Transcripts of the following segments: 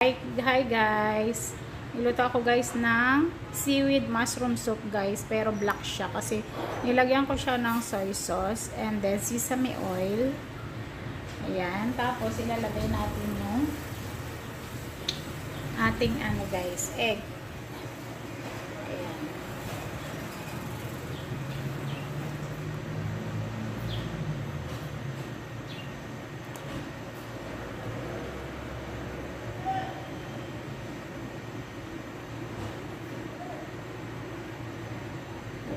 Hi guys, niluto ako guys ng seaweed mushroom soup guys, pero black siya kasi nilagyan ko siya ng soy sauce and then sesame oil. Ayan, tapos ilalagay natin yung ating guys, egg. Ayan.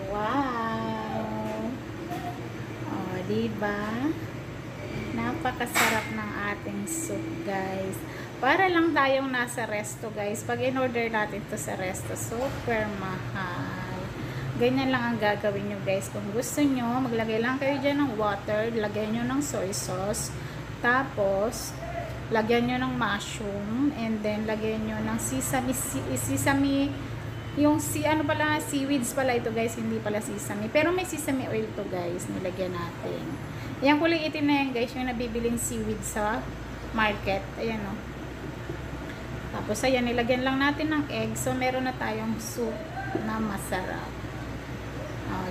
Wow! Oh, diba? Napakasarap ng ating soup, guys. Para lang tayong nasa resto, guys. Pag in-order natin to sa resto, super mahal. Ganyan lang ang gagawin nyo, guys. Kung gusto nyo, maglagay lang kayo dyan ng water, lagyan nyo ng soy sauce, tapos, lagyan nyo ng mushroom, and then, lagyan nyo ng sesame, yung seaweeds pala ito guys, hindi pala sesame. Pero may sesame oil to guys, nilagyan natin. Ayan, kulay itim na yan guys, yung nabibiling seaweed sa market. Ayan o. Tapos ayan, nilagyan lang natin ng egg. So, meron na tayong soup na masarap.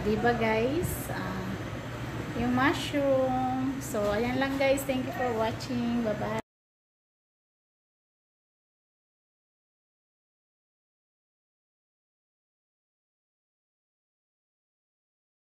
Diba guys? Yung mushroom. So, ayan lang guys. Thank you for watching. Bye-bye.